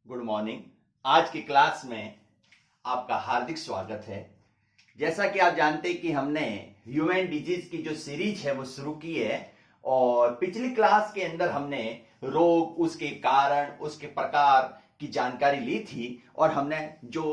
Good morning. आज की class में आपका हार्दिक स्वागत है। जैसा कि आप जानते हैं कि हमने ह्यूमन डिजीज की जो सीरीज है वो शुरू की है और पिछली क्लास के अंदर हमने रोग, उसके कारण, उसके प्रकार की जानकारी ली थी और हमने जो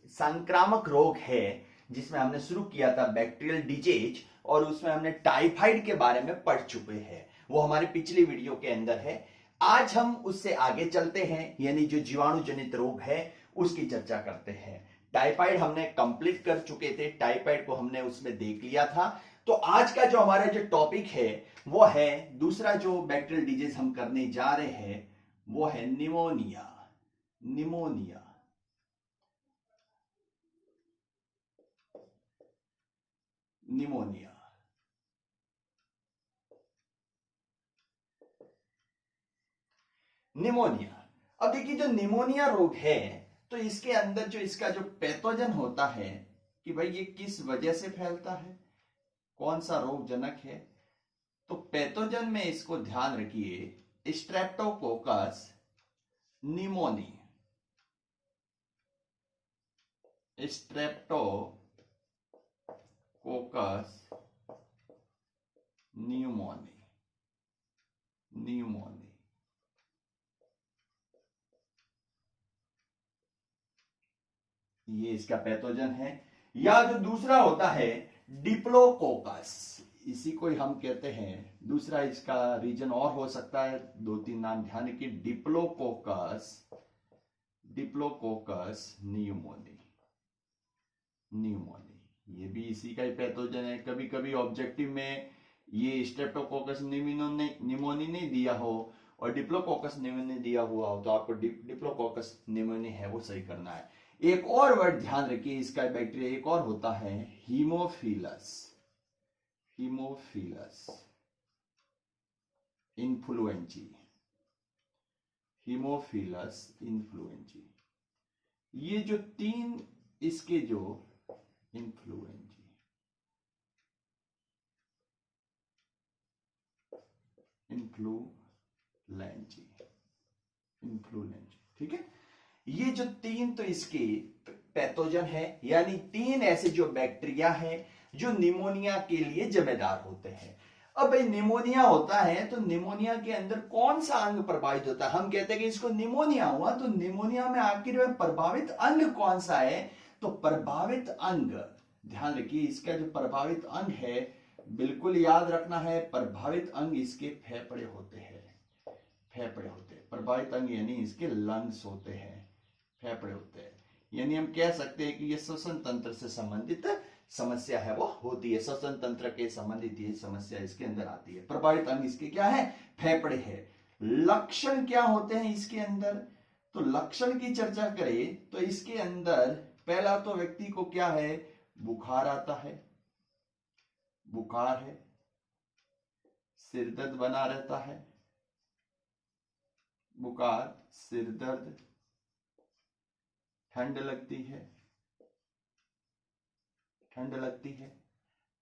संक्रामक रोग है जिसमें हमने शुरू किया था बैक्टीरियल डिजीज और उसमें हमने टाइफाइड के बारे में पढ़ चुके हैं, वो हमारी पिछली वीडियो के अंदर है। आज हम उससे आगे चलते हैं, यानी जो जीवाणु जनित रोग है उसकी चर्चा करते हैं। टाइफाइड हमने कंप्लीट कर चुके थे, टाइफाइड को हमने उसमें देख लिया था। तो आज का जो हमारा जो टॉपिक है वो है दूसरा जो बैक्टीरियल डिजीज हम करने जा रहे हैं वो है निमोनिया। Pneumonia pneumonia pneumonia. अब देखिए, जो निमोनिया रोग है तो इसके अंदर जो इसका जो पैथोजन होता है कि भाई ये किस वजह से फैलता है, कौन सा रोग जनक है, तो पैथोजन में इसको ध्यान रखिए, Streptococcus pneumoniae. Streptococcus pneumoniae. Pneumoniae ये इसका पैथोजन है। या जो दूसरा होता है डिप्लोकोकस, इसी को हम कहते हैं, दूसरा इसका रीजन और हो सकता है, दो तीन नाम ध्यान रखिए, डिप्लोकोकस। Diplococcus pneumoniae. न्यूमोनी ये भी इसी का ही पैथोजन है। कभी कभी ऑब्जेक्टिव में ये स्ट्रेप्टोकोकस निमोनी नहीं दिया हो और डिप्लोकोकस निमोनी दिया हुआ हो तो आपको डिप्लोकोकस निमोनी है वो सही करना है। एक और वर्ड ध्यान रखिए, इसका बैक्टीरिया एक और होता है Haemophilus. Haemophilus influenzae. Haemophilus influenzae ये जो तीन इसके जो इन्फ्लुएंजी इन्फ्लुएंजी इन्फ्लुएंजी ठीक है, ये जो तीन तो इसके पैथोजन है, यानी तीन ऐसे जो बैक्टीरिया हैं जो निमोनिया के लिए जिम्मेदार होते हैं। अब भाई निमोनिया होता है तो निमोनिया के अंदर कौन सा अंग प्रभावित होता है? हम कहते हैं कि इसको निमोनिया हुआ, तो निमोनिया में आखिर में प्रभावित अंग कौन सा है? तो प्रभावित अंग, ध्यान रखिए, इसका जो प्रभावित अंग है बिल्कुल याद रखना है, प्रभावित अंग इसके फेफड़े होते हैं। फेफड़े होते हैं प्रभावित अंग, यानी इसके लंग्स होते हैं, फेफड़े होते हैं। यानी हम कह सकते हैं कि ये श्वसन तंत्र से संबंधित समस्या है वो होती है, श्वसन तंत्र के संबंधित ये समस्या इसके अंदर आती है। प्रभावित अंग इसके क्या है? फेफड़े है। लक्षण क्या होते हैं इसके अंदर? तो लक्षण की चर्चा करें तो इसके अंदर पहला तो व्यक्ति को क्या है? बुखार आता है, बुखार है, सिरदर्द बना रहता है, बुखार, सिरदर्द, ठंड लगती है, ठंड लगती है,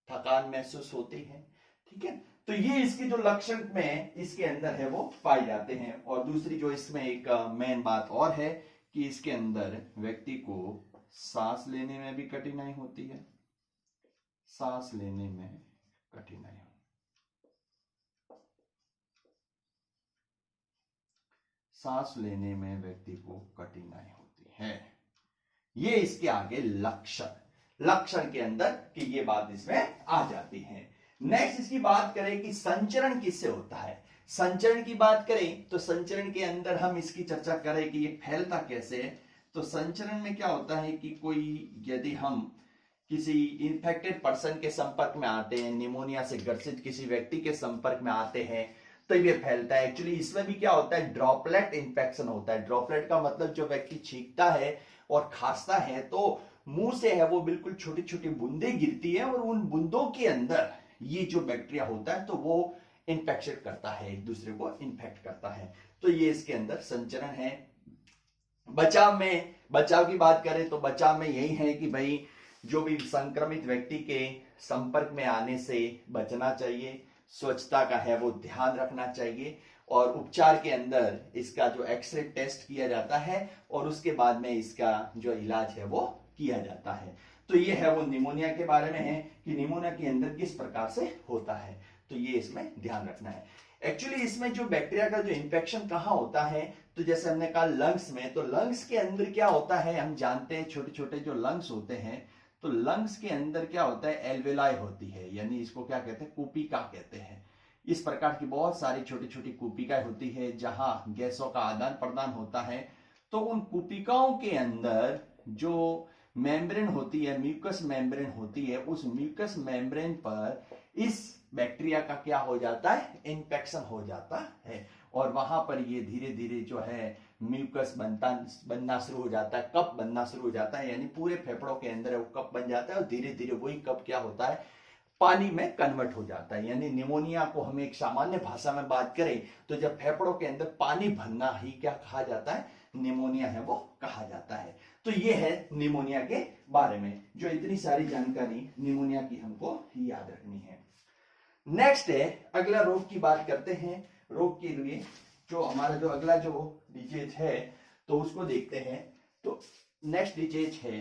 थकान महसूस होती है। ठीक है, तो ये इसके जो लक्षण में इसके अंदर है वो पाए जाते हैं। और दूसरी जो इसमें एक मेन बात और है कि इसके अंदर व्यक्ति को सांस लेने में भी कठिनाई होती है, सांस लेने में कठिनाई, सांस लेने में व्यक्ति को कठिनाई होती है। ये इसके आगे लक्षण के अंदर कि ये बात इसमें आ जाती है। नेक्स्ट इसकी बात करें कि संचरण किससे होता है। संचरण की बात करें तो संचरण के अंदर हम इसकी चर्चा करें कि ये फैलता कैसे है। तो संचरण में क्या होता है कि कोई, यदि हम किसी इन्फेक्टेड पर्सन के संपर्क में आते हैं, निमोनिया से ग्रसित किसी व्यक्ति के संपर्क में आते हैं तो ये फैलता है। एक्चुअली इसमें भी क्या होता है? ड्रॉपलेट इन्फेक्शन होता है। ड्रॉपलेट का मतलब जो व्यक्ति छींकता है और खांसता है तो मुंह से है वो बिल्कुल छोटी छोटी बूंदें गिरती है और उन बूंदों के अंदर ये जो बैक्टीरिया होता है तो वो इन्फेक्शन करता है, एक दूसरे को इन्फेक्ट करता है। तो ये इसके अंदर संचरण है। बचाव की बात करें तो बचाव में यही है कि भाई जो भी संक्रमित व्यक्ति के संपर्क में आने से बचना चाहिए, स्वच्छता का है वो ध्यान रखना चाहिए। और उपचार के अंदर इसका जो एक्सरे टेस्ट किया जाता है और उसके बाद में इसका जो इलाज है वो किया जाता है। तो ये है वो निमोनिया के बारे में है कि निमोनिया के अंदर किस प्रकार से होता है, तो ये इसमें ध्यान रखना है। एक्चुअली इसमें जो बैक्टीरिया का जो इन्फेक्शन कहाँ होता है, तो जैसे हमने कहा लंग्स में, तो लंग्स के अंदर क्या होता है हम जानते हैं, छोटे छोटे जो लंग्स होते हैं, तो लंग्स के अंदर क्या होता है, एल्वेलाई होती है, यानी इसको क्या कहते हैं, कूपिका कहते हैं। इस प्रकार की बहुत सारी छोटी छोटी कूपिकाएं होती है जहां गैसों का आदान प्रदान होता है। तो उन कूपिकाओं के अंदर जो मेम्ब्रेन होती है, म्यूकस मेम्ब्रेन होती है, उस म्यूकस मेम्ब्रेन पर इस बैक्टीरिया का क्या हो जाता है, इन्फेक्शन हो जाता है। और वहां पर ये धीरे धीरे जो है म्यूकस बनना शुरू हो जाता है, कप बनना शुरू हो जाता है, यानी पूरे फेफड़ों के अंदर वो कप बन जाता है और धीरे धीरे वही कप क्या होता है, पानी में कन्वर्ट हो जाता है। यानी निमोनिया को हमें एक सामान्य भाषा में बात करें तो जब फेफड़ों के अंदर पानी भरना ही क्या कहा जाता है, निमोनिया है वो कहा जाता है। तो ये है निमोनिया के बारे में, जो इतनी सारी जानकारी निमोनिया की हमको याद रखनी है। नेक्स्ट है अगला रोग की बात करते हैं। रोग के लिए जो हमारा जो अगला जो डिजीज है तो उसको देखते हैं। तो नेक्स्ट डिजीज है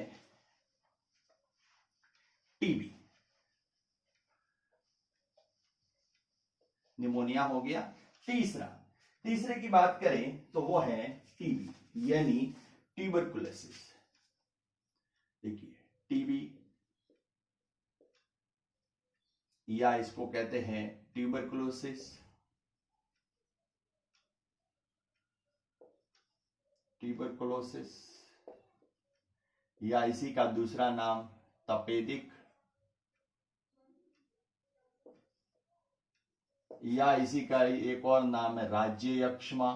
टीबी। निमोनिया हो गया। तीसरे की बात करें तो वो है टीबी यानी ट्यूबरकुलोसिस। देखिए टीबी या इसको कहते हैं ट्यूबरकुलोसिस, या इसी का दूसरा नाम तपेदिक, या इसी का एक और नाम है राज्यक्षमा।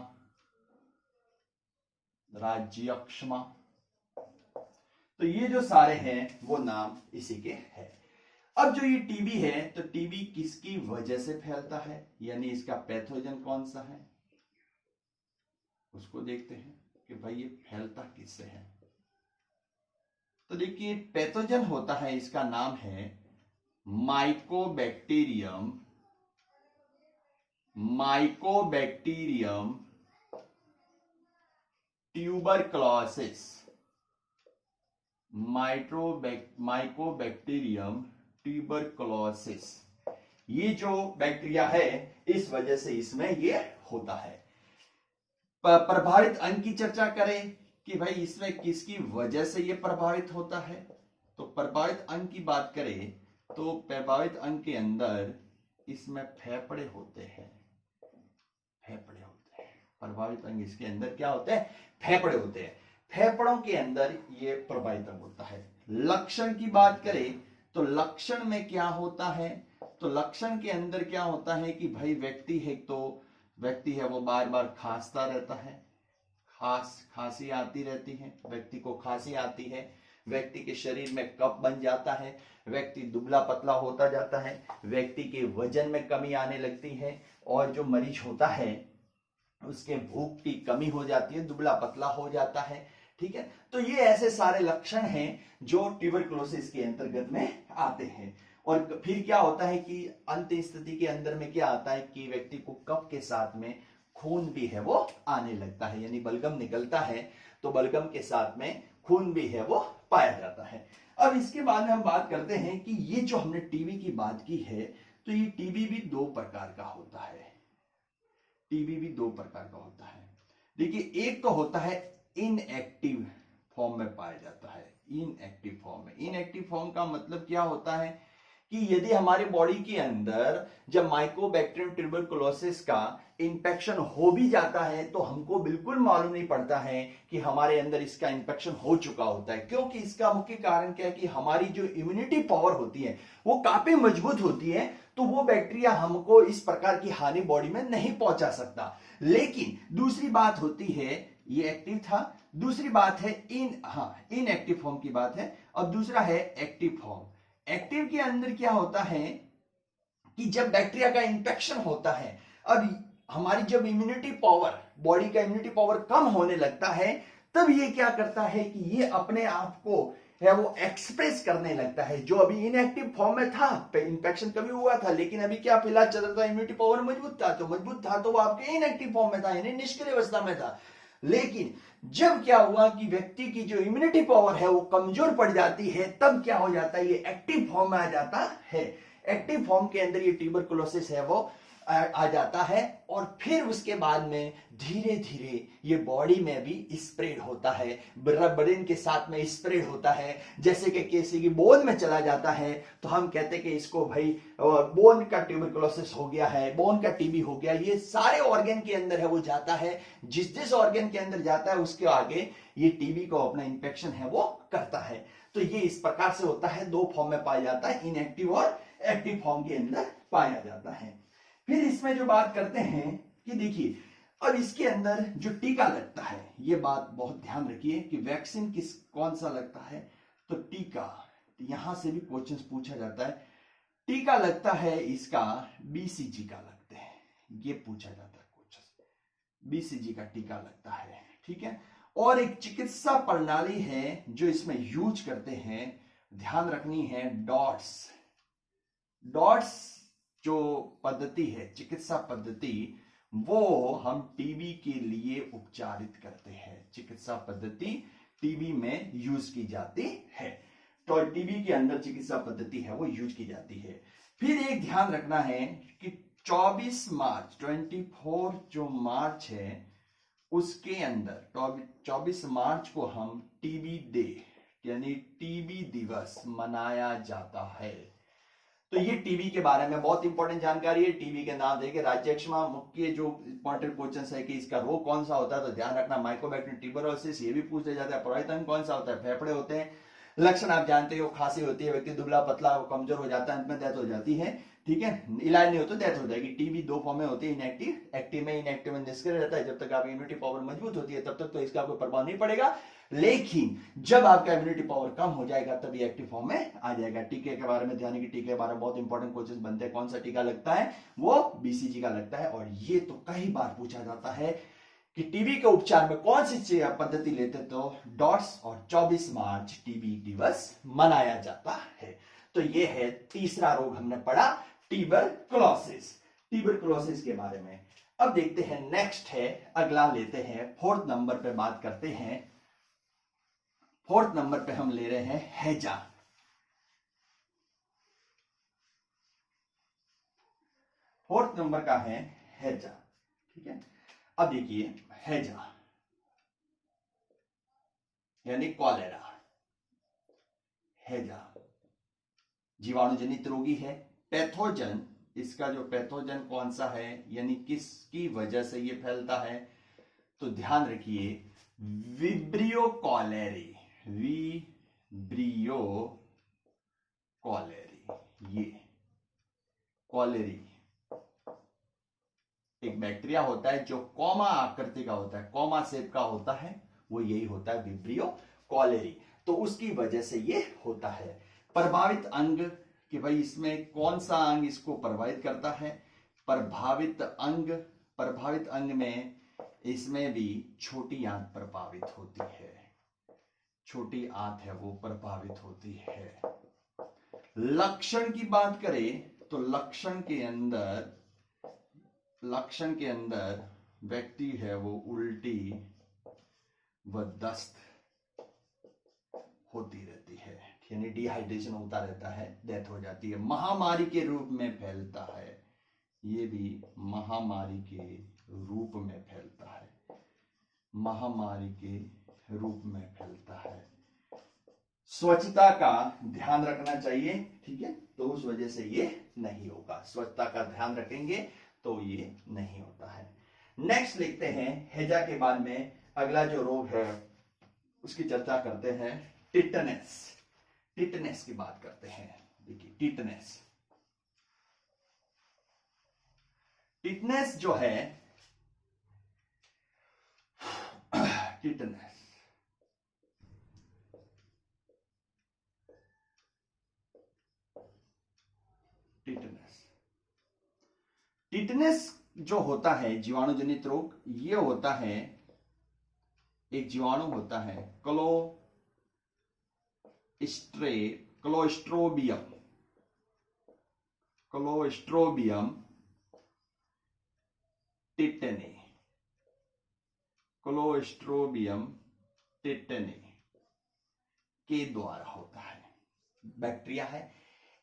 तो ये जो सारे हैं वो नाम इसी के हैं। अब जो ये टीबी है तो टीबी किसकी वजह से फैलता है, यानी इसका पैथोजन कौन सा है उसको देखते हैं कि भाई ये फैलता किससे है। तो देखिए पैथोजन होता है, इसका नाम है माइकोबैक्टीरियम ट्यूबरक्लोसिस। माइकोबैक्टीरियम ट्यूबरक्लोसिस, ये जो बैक्टीरिया है इस वजह से इसमें ये होता है। प्रभावित अंग की चर्चा करें कि भाई इसमें किसकी वजह से ये प्रभावित होता है, तो प्रभावित अंग की बात करें तो प्रभावित अंग के अंदर इसमें फेफड़े होते हैं। प्रभावित अंग इसके अंदर क्या होते हैं, फेफड़े होते हैं। फेफड़ों के अंदर ये प्रभावित अंग होता है। लक्षण की बात करें तो लक्षण में क्या होता है, तो लक्षण के अंदर क्या होता है कि भाई व्यक्ति है वो बार बार खांसता रहता है, खांसी आती रहती है, व्यक्ति को खांसी आती है, व्यक्ति के शरीर में कफ बन जाता है, व्यक्ति दुबला पतला होता जाता है, व्यक्ति के वजन में कमी आने लगती है, और जो मरीज होता है उसके भूख की कमी हो जाती है, दुबला पतला हो जाता है। ठीक है, तो ये ऐसे सारे लक्षण हैं जो ट्यूबरकुलोसिस के अंतर्गत में आते हैं। और फिर क्या होता है कि अंत स्थिति के अंदर में क्या आता है कि व्यक्ति को कफ के साथ में खून भी है वो आने लगता है, यानी बलगम निकलता है तो बलगम के साथ में खून भी है वो पाया जाता है। अब इसके बाद में हम बात करते हैं कि ये जो हमने टीबी की बात की है तो ये टीबी भी दो प्रकार का होता है। देखिए एक तो होता है इनएक्टिव फॉर्म में पाया जाता है। इनएक्टिव फॉर्म का मतलब क्या होता है कि यदि हमारी बॉडी के अंदर जब माइकोबैक्टीरियम ट्यूबरकुलोसिस का इंफेक्शन हो भी जाता है तो हमको बिल्कुल मालूम नहीं पड़ता है कि हमारे अंदर इसका इंफेक्शन हो चुका होता है, क्योंकि इसका मुख्य कारण क्या है कि हमारी जो इम्यूनिटी पावर होती है वो काफी मजबूत होती है, तो वो बैक्टीरिया हमको इस प्रकार की हानि बॉडी में नहीं पहुंचा सकता। लेकिन दूसरी बात होती है, ये एक्टिव था, दूसरी बात है इनएक्टिव फॉर्म की बात है, और दूसरा है एक्टिव फॉर्म। एक्टिव के अंदर क्या होता है कि जब बैक्टीरिया का इंफेक्शन होता है और हमारी जब इम्यूनिटी पावर, बॉडी का इम्यूनिटी पावर कम होने लगता है, तब ये क्या करता है कि ये अपने आप को है वो एक्सप्रेस करने लगता है, जो अभी इनएक्टिव फॉर्म में था, इंफेक्शन कभी हुआ था लेकिन अभी क्या फिलहाल चल रहा था, इम्यूनिटी पावर मजबूत था, तो वो आपके इनएक्टिव फॉर्म में था, यानी निष्क्रिय अवस्था में था। लेकिन जब क्या हुआ कि व्यक्ति की जो इम्यूनिटी पावर है वो कमजोर पड़ जाती है, तब क्या हो जाता है, ये एक्टिव फॉर्म में आ जाता है। एक्टिव फॉर्म के अंदर ये ट्यूबरकुलोसिस है वो आ जाता है, और फिर उसके बाद में धीरे धीरे ये बॉडी में भी स्प्रेड होता है, ब्रेन के साथ में स्प्रेड होता है, जैसे कि किसी की बोन में चला जाता है तो हम कहते हैं कि इसको भाई बोन का ट्यूबरकुलोसिस हो गया है, बोन का टीबी हो गया। ये सारे ऑर्गन के अंदर है वो जाता है, जिस जिस ऑर्गन के अंदर जाता है उसके आगे ये टीबी को अपना इंफेक्शन है वो करता है। तो ये इस प्रकार से होता है, दो फॉर्म में पाया जाता है, इनएक्टिव और एक्टिव फॉर्म के अंदर पाया जाता है। फिर इसमें जो बात करते हैं कि देखिए अब इसके अंदर जो टीका लगता है, ये बात बहुत ध्यान रखिए कि वैक्सीन कौन सा लगता है, तो टीका, यहां से भी क्वेश्चंस पूछा जाता है, टीका लगता है इसका बीसीजी का लगते हैं, ये पूछा जाता है क्वेश्चन, बीसीजी का टीका लगता है, ठीक है। और एक चिकित्सा प्रणाली है जो इसमें यूज करते हैं, ध्यान रखनी है, डॉट्स जो पद्धति है, चिकित्सा पद्धति, वो हम टीबी के लिए उपचारित करते हैं, चिकित्सा पद्धति टीबी में यूज की जाती है, तो टीबी के अंदर चिकित्सा पद्धति है वो यूज की जाती है। फिर एक ध्यान रखना है कि 24 मार्च 24 जो मार्च है उसके अंदर 24 मार्च को हम टीबी डे यानी टीबी दिवस मनाया जाता है। तो ये टीबी के बारे में बहुत इंपॉर्टेंट जानकारी है। टीबी के नाम देखिए, राज्यक्षमा मुख्य जो इंपॉर्टेंट क्वेश्चन है कि इसका रोग कौन सा होता है, तो ध्यान रखना माइकोबैक्टीरियम ट्यूबरकुलोसिस, ये भी पूछा जाता है। प्रभावित अंग कौन सा होता है, फेफड़े होते हैं। लक्षण आप जानते हो, खांसी होती है, व्यक्ति दुबला पतला कमजोर हो जाता है, अंत में डेथ हो जाती है, ठीक है, इलाज नहीं हो तो डेथ हो जाएगी। टीबी दो फॉर्म में होती है, इनएक्टिव, एक्टिव में इनएक्टिव में निष्क्रिय रहता है। जब तक आपकी इम्यूनिटी पावर मजबूत होती है तब तक तो इसका कोई प्रभाव नहीं पड़ेगा, लेकिन जब आपका इम्यूनिटी पावर कम हो जाएगा तब ये एक्टिव फॉर्म में आ जाएगा। टीके के बारे में ध्यान है कि टीके के बारे में बहुत इंपॉर्टेंट क्वेश्चन बनते हैं, कौन सा टीका लगता है, वो बीसीजी का लगता है। और ये तो कई बार पूछा जाता है कि टीबी के उपचार में कौन सी पद्धति लेते, तो डॉट्स, और 24 मार्च टीबी दिवस मनाया जाता है। तो ये है तीसरा रोग हमने पढ़ा, ट्यूबरकुलोसिस, ट्यूबरकुलोसिस के बारे में। अब देखते हैं नेक्स्ट है, अगला लेते हैं, फोर्थ नंबर पे बात करते हैं। फोर्थ नंबर पे हम ले रहे हैं हैजा। फोर्थ नंबर का है हैजा, ठीक है। अब देखिए हैजा यानी कॉलेरा, हैजा जीवाणु जनित रोगी है। पैथोजन, इसका जो पैथोजन कौन सा है, यानी किसकी वजह से ये फैलता है, तो ध्यान रखिए विब्रियो कॉलेरी, विब्रियो कॉलेरी, ये कॉलेरी एक बैक्टीरिया होता है जो कॉमा आकृति का होता है, कॉमा शेप का होता है, वो यही होता है विब्रियो कॉलेरी। तो उसकी वजह से ये होता है। प्रभावित अंग कि भाई इसमें कौन सा अंग इसको प्रभावित करता है, प्रभावित अंग में इसमें भी छोटी आंत प्रभावित होती है, छोटी आंत है वो प्रभावित होती है। लक्षण की बात करें तो लक्षण के अंदर व्यक्ति है वो उल्टी व दस्त होती रहती है, यानी डिहाइड्रेशन होता रहता है, डेथ हो जाती है। महामारी के रूप में फैलता है, ये भी महामारी के रूप में फैलता है, महामारी के रूप में फैलता है। स्वच्छता का ध्यान रखना चाहिए, ठीक है, तो उस वजह से ये नहीं होगा। स्वच्छता का ध्यान रखेंगे तो ये नहीं होता है। नेक्स्ट लिखते हैं हैजा के बाद में अगला जो रोग है उसकी चर्चा करते हैं, टिटनेस। टिटनेस की बात करते हैं। देखिए टिटनेस जो है, टिटनेस जो होता है जीवाणु जनित रोग, ये होता है, एक जीवाणु होता है स्ट्रे क्लोस्ट्रोबियम टिटेनी, क्लोस्ट्रोबियम टिटेनी के द्वारा होता है। बैक्टीरिया है।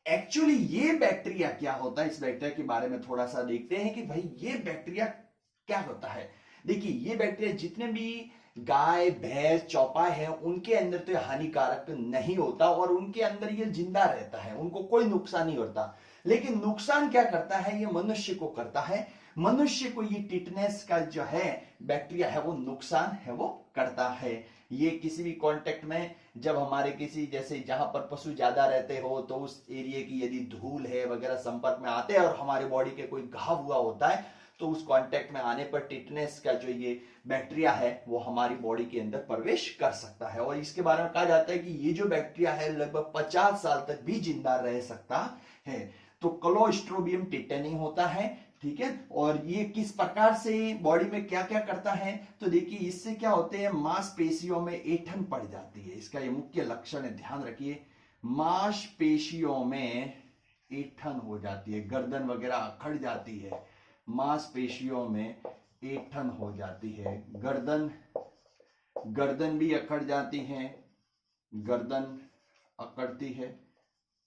एक्चुअली ये बैक्टीरिया क्या होता है, इस बैक्टीरिया के बारे में थोड़ा सा देखते हैं कि भाई ये बैक्टीरिया क्या होता है। देखिए ये बैक्टीरिया जितने भी गाय भैंस चौपाई है उनके अंदर तो हानिकारक नहीं होता और उनके अंदर ये जिंदा रहता है, उनको कोई नुकसान नहीं होता। लेकिन नुकसान क्या करता है, ये मनुष्य को करता है। मनुष्य को ये टिटनेस का जो है बैक्टीरिया है वो नुकसान है वो करता है। ये किसी भी कांटेक्ट में जब हमारे किसी जैसे जहां पर पशु ज्यादा रहते हो तो उस एरिया की यदि धूल है वगैरह संपर्क में आते हैं और हमारे बॉडी के कोई घाव हुआ होता है तो उस कांटेक्ट में आने पर टिटनेस का जो ये बैक्टीरिया है वो हमारी बॉडी के अंदर प्रवेश कर सकता है। और इसके बारे में कहा जाता है कि ये जो बैक्टीरिया है लगभग 50 साल तक भी जिंदा रह सकता है। तो क्लोस्ट्रोबियम टिटेनी होता है, ठीक है। और ये किस प्रकार से बॉडी में क्या क्या करता है, तो देखिए इससे क्या होते हैं, मांसपेशियों में ऐंठन पड़ जाती है। इसका ये मुख्य लक्षण है, ध्यान रखिए। मांसपेशियों में ऐंठन हो जाती है, गर्दन वगैरह अखड़ जाती है, मांसपेशियों में ऐंठन हो जाती है, गर्दन भी अकड़ जाती है, गर्दन अकड़ती है,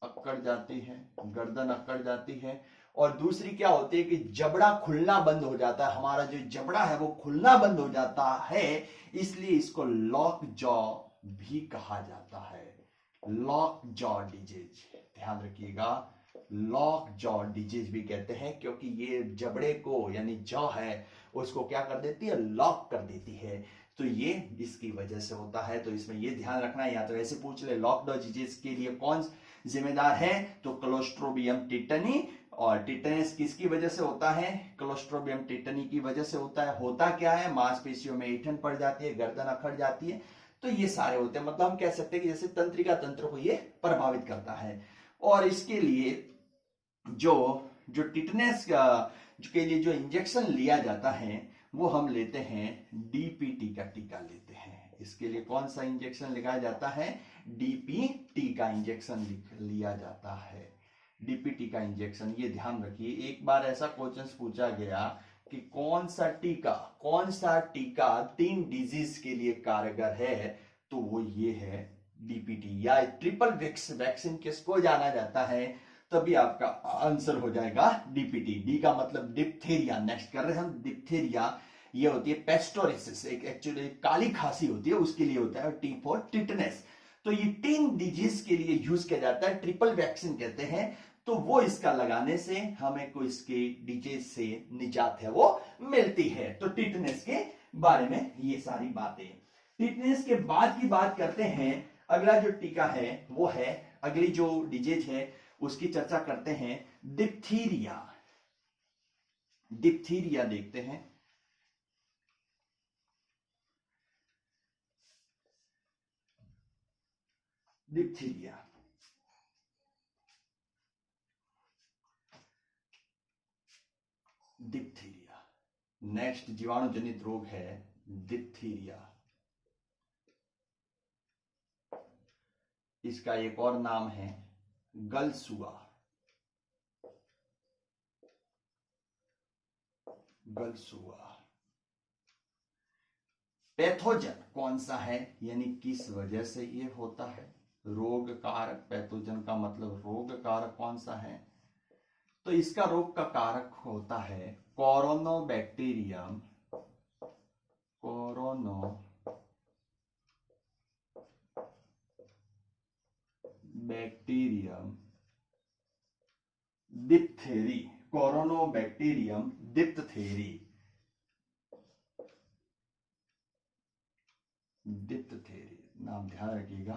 अकड़ जाती है, गर्दन अकड़ जाती है। और दूसरी क्या होती है कि जबड़ा खुलना बंद हो जाता है, हमारा जो जबड़ा है वो खुलना बंद हो जाता है, इसलिए इसको लॉक जॉ भी कहा जाता है। लॉक जॉ डिजीज, ध्यान रखिएगा, लॉक जॉ डिजीज भी कहते हैं क्योंकि ये जबड़े को यानी जॉ है उसको क्या कर देती है, लॉक कर देती है। तो ये इसकी वजह से होता है। तो इसमें ये ध्यान रखना है, या तो ऐसे पूछ ले लॉक जॉ डिजीज के लिए कौन जिम्मेदार है, तो क्लोस्ट्रोबियम टिटेनी। और टिटेनस किसकी वजह से होता है, क्लोस्ट्रोबियम टिटेनी की वजह से होता है। होता क्या है, मांसपेशियों में ऐंठन पड़ जाती है, गर्दन अखड़ जाती है, तो ये सारे होते हैं। मतलब हम कह सकते हैं कि जैसे तंत्रिका तंत्र को ये प्रभावित करता है। और इसके लिए जो टिटनेस के लिए जो इंजेक्शन लिया जाता है वो हम लेते हैं डीपीटी का टीका लेते हैं। इसके लिए कौन सा इंजेक्शन लगाया जाता है, डीपीटी का इंजेक्शन लिया जाता है, डीपीटी का इंजेक्शन। ये ध्यान रखिए, एक बार ऐसा क्वेश्चन पूछा गया कि कौन सा टीका 3 डिजीज के लिए कारगर है, तो वो ये है डीपीटी या ट्रिपल वैक्सीन किसको जाना जाता है, तभी आपका आंसर हो जाएगा डीपीटी। डी का मतलब डिप्थेरिया, नेक्स्ट कर रहे हैं हम डिप्थेरिया। ये होती है पेस्टोरिसिस, एक एक्चुअली काली खांसी होती है, उसके लिए होता है। T for tetanus. तो ये 3 डिजीज के लिए यूज किया जाता है, ट्रिपल वैक्सीन कहते हैं। तो वो इसका लगाने से हमें को इसके डिजीज से निजात है वो मिलती है। तो टिटनेस के बारे में ये सारी बातें। टिटनेस के बाद की बात करते हैं, अगला जो टीका है वो है, अगली जो डिजीज है उसकी चर्चा करते हैं, डिप्थीरिया। डिप्थीरिया देखते हैं। डिप्थीरिया नेक्स्ट जीवाणु जनित रोग है डिप्थीरिया। इसका एक और नाम है गलसुआ। पैथोजन कौन सा है, यानी किस वजह से ये होता है, रोग कारक। पैथोजन का मतलब रोग कारक कौन सा है, तो इसका रोग का कारक होता है कोरोनोबैक्टीरियम डिप्थेरी। कोरोनोबैक्टीरियम डिप्थेरी। नाम ध्यान रखिएगा,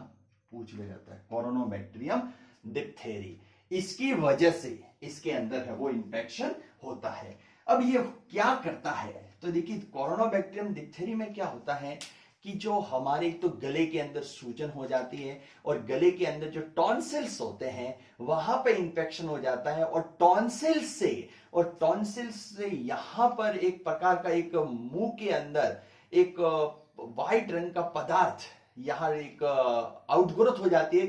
पूछ लिया जाता है, कोरोनोबैक्टीरियम डिप्थेरी। इसकी वजह से इसके अंदर है वो इंफेक्शन होता है। अब ये क्या करता है, तो देखिए कोरोनोबैक्टीरियम डिप्थेरी में क्या होता है कि जो हमारे तो गले के अंदर सूजन हो जाती है और गले के अंदर जो टॉन्सिल्स होते हैं वहां पे इंफेक्शन हो जाता है। और टॉन्सिल्स से यहां पर एक प्रकार का एक मुंह के अंदर एक व्हाइट रंग का पदार्थ यहाँ एक आउटग्रोथ हो जाती है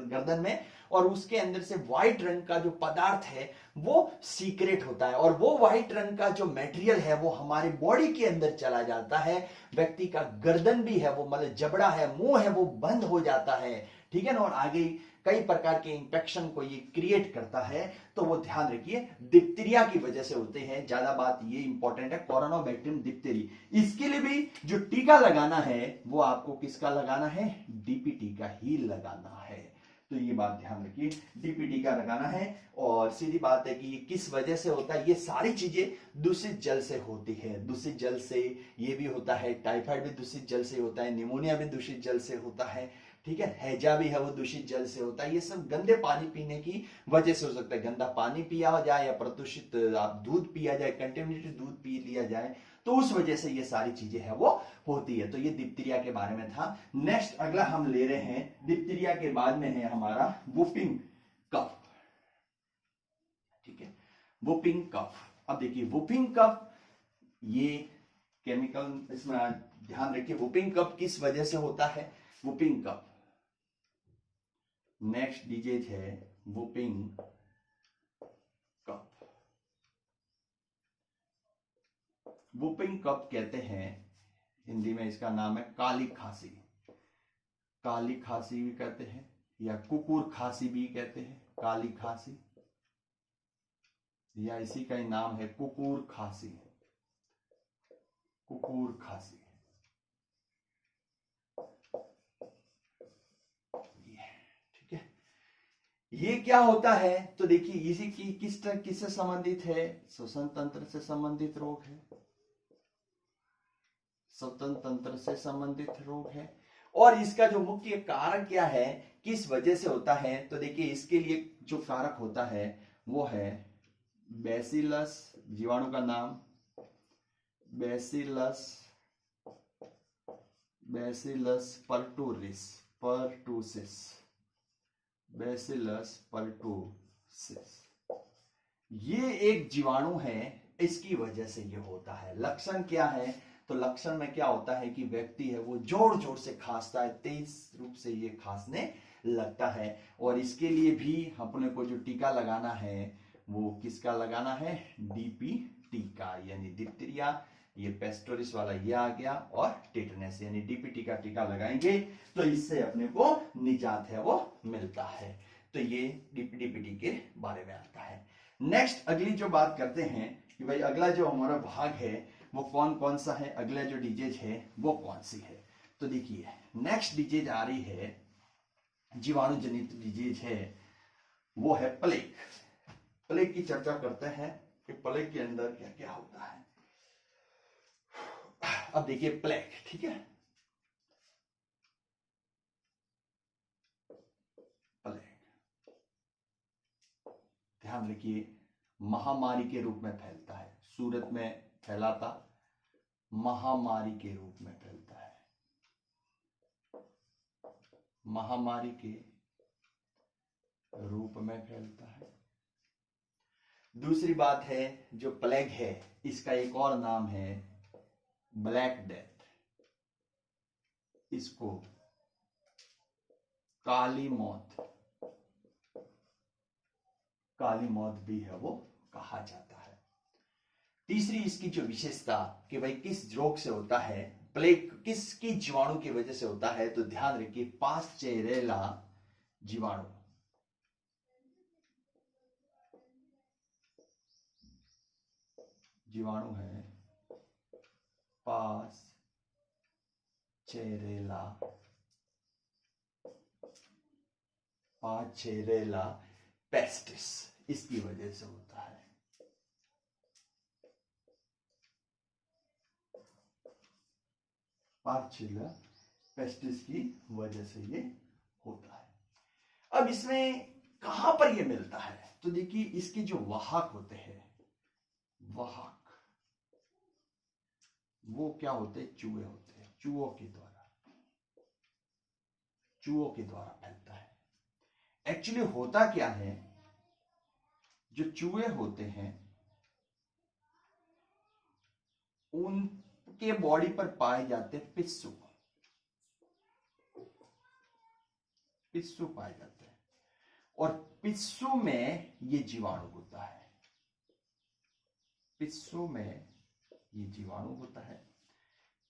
गर्दन में, और उसके अंदर से व्हाइट रंग का जो पदार्थ है वो सीक्रेट होता है, और वो व्हाइट रंग का जो मटेरियल है वो हमारे बॉडी के अंदर चला जाता है। व्यक्ति का गर्दन भी है वो, मतलब जबड़ा है, मुंह है, वो बंद हो जाता है, ठीक है ना। और आगे कई प्रकार के इंफेक्शन को ये क्रिएट करता है। तो वो ध्यान रखिए, डिप्थीरिया की वजह से होते हैं। ज्यादा बात ये इंपॉर्टेंट है, कोरोना बैक्टीरियम डिप्थीरी। इसके लिए भी जो टीका लगाना है वो आपको किसका लगाना है, डीपीटी का ही लगाना है। तो ये बात ध्यान रखिए, डीपीटी का लगाना है। और सीधी बात है कि ये किस वजह से होता है, ये सारी चीजें दूषित जल से होती है। दूषित जल से ये भी होता है, टाइफाइड भी दूषित जल से होता है, निमोनिया भी दूषित जल से होता है, ठीक है। हैजा भी है वो दूषित जल से होता है। ये सब गंदे पानी पीने की वजह से हो सकता है। गंदा पानी पिया जाए या प्रदूषित आप दूध पिया जाए, कंटेमिनेटेड दूध पी लिया जाए, तो उस वजह से ये सारी चीजें है वो होती है। तो ये डिप्थीरिया के बारे में था। नेक्स्ट अगला हम ले रहे हैं, डिप्थीरिया के बाद में है हमारा वुपिंग कफ, ठीक है। वुपिंग कफ, अब देखिए वुपिंग कफ, ये केमिकल इसमें ध्यान रखिए। वुपिंग कफ किस वजह से होता है, वुपिंग कफ। नेक्स्ट डिजीज है वुपिंग कफ। वुपिंग कफ कहते हैं, हिंदी में इसका नाम है काली खांसी। काली खांसी भी कहते हैं, या कुकुर खांसी भी कहते हैं। काली खांसी, या इसी का ही नाम है कुकुर खांसी। कुकुर खांसी, ठीक है। ये क्या होता है, तो देखिए इसी की किससे संबंधित है, श्वसन तंत्र से संबंधित रोग है। श्वसन तंत्र से संबंधित रोग है। और इसका जो मुख्य कारण क्या है, किस वजह से होता है, तो देखिए इसके लिए जो कारक होता है वो है बैसिलस, जीवाणु का नाम bacillus, bacillus pertussis, bacillus pertussis. ये एक जीवाणु है, इसकी वजह से ये होता है। लक्षण क्या है, तो लक्षण में क्या होता है कि व्यक्ति है वो जोर जोर से खांसता है, तेज रूप से ये खांसने लगता है। और इसके लिए भी अपने को जो टीका लगाना है वो किसका लगाना है, डीपीटी का, यानी डिप्थीरिया, ये पेस्टोरिस वाला ये आ गया, और टेटनस, यानी डीपीटी का टीका लगाएंगे तो इससे अपने को निजात है वो मिलता है। तो ये डीपीटी के बारे में आता है। नेक्स्ट अगली जो बात करते हैं कि भाई अगला जो हमारा भाग है वो कौन कौन सा है, अगला जो डिजीज है वो कौन सी है। तो देखिए नेक्स्ट डिजीज आ रही है, जीवाणु जनित डिजीज है, वो है प्लेग। प्लेग की चर्चा करते हैं कि प्लेग के अंदर क्या क्या होता है। अब देखिए प्लेग, ठीक है, प्लेग ध्यान रखिए महामारी के रूप में फैलता है। सूरत में फैलाता, महामारी के रूप में फैलता है, महामारी के रूप में फैलता है। दूसरी बात है जो प्लेग है, इसका एक और नाम है ब्लैक डेथ, इसको काली मौत, काली मौत भी है वो कहा जाता है। तीसरी इसकी जो विशेषता कि भाई किस रोग से होता है, प्लेग किसकी जीवाणु की वजह से होता है, तो ध्यान रखिए पास्चेरेला जीवाणु, जीवाणु है पास्चेरेला, पास्चेरेला पेस्टिस, इसकी वजह से होता है। पास्चेरेला पेस्टिस की वजह से ये होता है। अब इसमें कहां पर ये मिलता है, तो देखिए इसके जो वाहक होते हैं, वाहक वो क्या होते हैं, चूहे होते हैं। चूहों के द्वारा, चूहों के द्वारा फैलता है। एक्चुअली होता क्या है, जो चूहे होते हैं उनके बॉडी पर पाए जाते पिस्सू, पिस्सू पाए जाते हैं और पिस्सू में ये जीवाणु होता है, पिस्सू में ये जीवाणु होता है।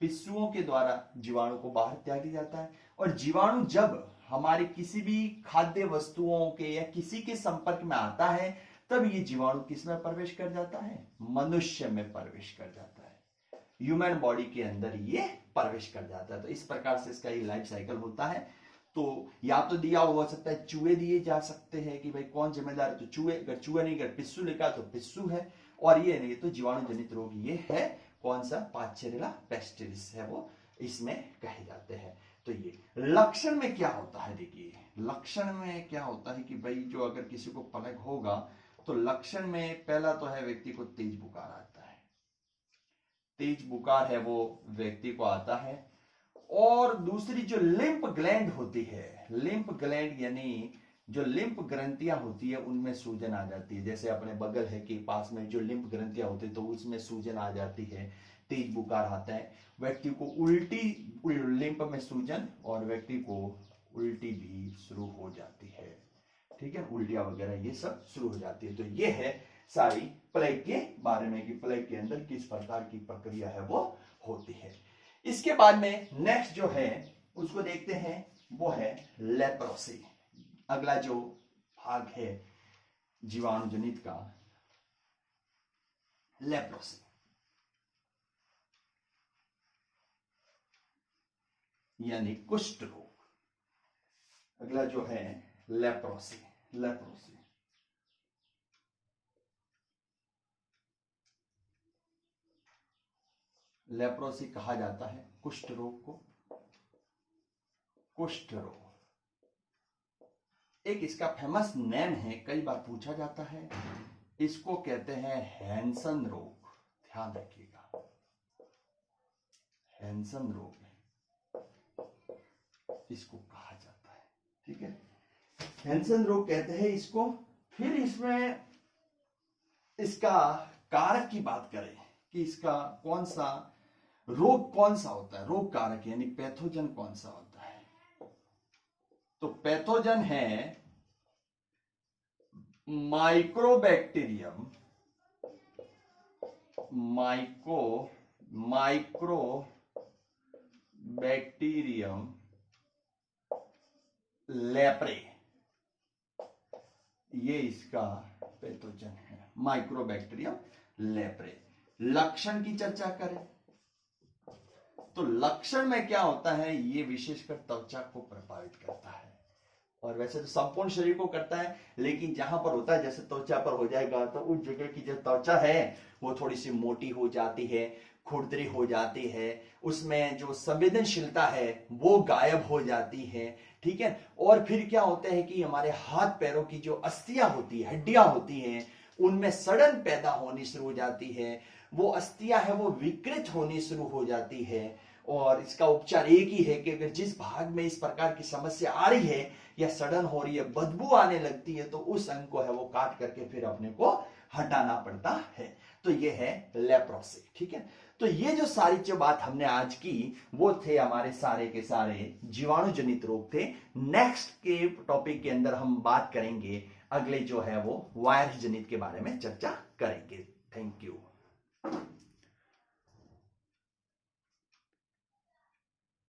पिस्सुओं के द्वारा जीवाणु को बाहर त्यागा जाता है और जीवाणु जब हमारे किसी भी खाद्य वस्तुओं के या किसी के संपर्क में आता है तब ये जीवाणु किस में प्रवेश कर जाता है, मनुष्य में प्रवेश कर जाता है, ह्यूमन बॉडी के अंदर ये प्रवेश कर जाता है। तो इस प्रकार से इसका ये लाइफ साइकिल होता है। तो या तो दिया हो सकता है चूहे दिए जा सकते हैं कि भाई कौन जिम्मेदार है, तो चूहे, अगर चूहे नहीं, अगर पिस्सू लिखा तो पिस्सू है, और ये नहीं तो जीवाणु जनित रोग ये है कौन सा, पाश्चेरेला पेस्टिलिस है वो इसमें कहे जाते हैं। तो ये लक्षण में क्या होता है, देखिए लक्षण में क्या होता है कि भाई जो अगर किसी को प्लेग होगा तो लक्षण में पहला तो है व्यक्ति को तेज बुखार आता है, तेज बुखार है वो व्यक्ति को आता है। और दूसरी जो लिम्फ ग्लैंड होती है, लिम्फ ग्लैंड यानी जो लिम्फ ग्रंथियां होती है उनमें सूजन आ जाती है, जैसे अपने बगल है के पास में जो लिम्फ ग्रंथियां होती है तो उसमें सूजन आ जाती है, तेज बुखार आता है, व्यक्ति को उल्टी, लिम्फ में सूजन और व्यक्ति को उल्टी भी शुरू हो जाती है, ठीक है, उल्टियां वगैरह ये सब शुरू हो जाती है। तो ये है सारी प्लेग के बारे में कि प्लेग के अंदर किस प्रकार की प्रक्रिया है वो होती है। इसके बाद में नेक्स्ट जो है उसको देखते हैं, वो है लेप्रोसी। अगला जो भाग है जीवाणु जनित का, लेप्रोसी यानी कुष्ठ रोग। अगला जो है लेप्रोसी, लेप्रोसी लेप्रोसी कहा जाता है कुष्ठ रोग को, कुष्ठ रोग। एक इसका फेमस नेम है, कई बार पूछा जाता है, इसको कहते हैं हैंसन रोग, ध्यान रखिएगा, हैंसन रोग इसको कहा जाता है, ठीक है, हैंसन रोग कहते हैं इसको। फिर इसमें इसका कारक की बात करें कि इसका कौन सा रोग कौन सा होता है, रोग कारक यानी पैथोजन कौन सा होता है, तो पैथोजन है माइक्रोबैक्टीरियम, माइक्रोबैक्टीरियम लेप्रे, ये इसका पैथोजन है, माइक्रोबैक्टीरियम लेप्रे। लक्षण की चर्चा करें तो लक्षण में क्या होता है, ये विशेषकर त्वचा को प्रभावित करता है, और वैसे तो संपूर्ण शरीर को करता है, लेकिन जहां पर होता है जैसे त्वचा पर हो जाएगा तो उस जगह की जो त्वचा है वो थोड़ी सी मोटी हो जाती है, खुरदरी हो जाती है, उसमें जो संवेदनशीलता है वो गायब हो जाती है, ठीक है। और फिर क्या होता है कि हमारे हाथ पैरों की जो अस्थियां होती है, हड्डियां होती हैं, उनमें सड़न पैदा होनी शुरू हो जाती है, वो अस्थियां है वो विकृत होनी शुरू हो जाती है। और इसका उपचार एक ही है कि अगर जिस भाग में इस प्रकार की समस्या आ रही है या सड़न हो रही है, बदबू आने लगती है, तो उस अंग को है वो काट करके फिर अपने को हटाना पड़ता है। तो ये है लेप्रोसी, ठीक है। तो ये जो सारी जो बात हमने आज की वो थे हमारे सारे के सारे जीवाणु जनित रोग थे। नेक्स्ट के टॉपिक के अंदर हम बात करेंगे, अगले जो है वो वायरस जनित के बारे में चर्चा करेंगे। Thank you.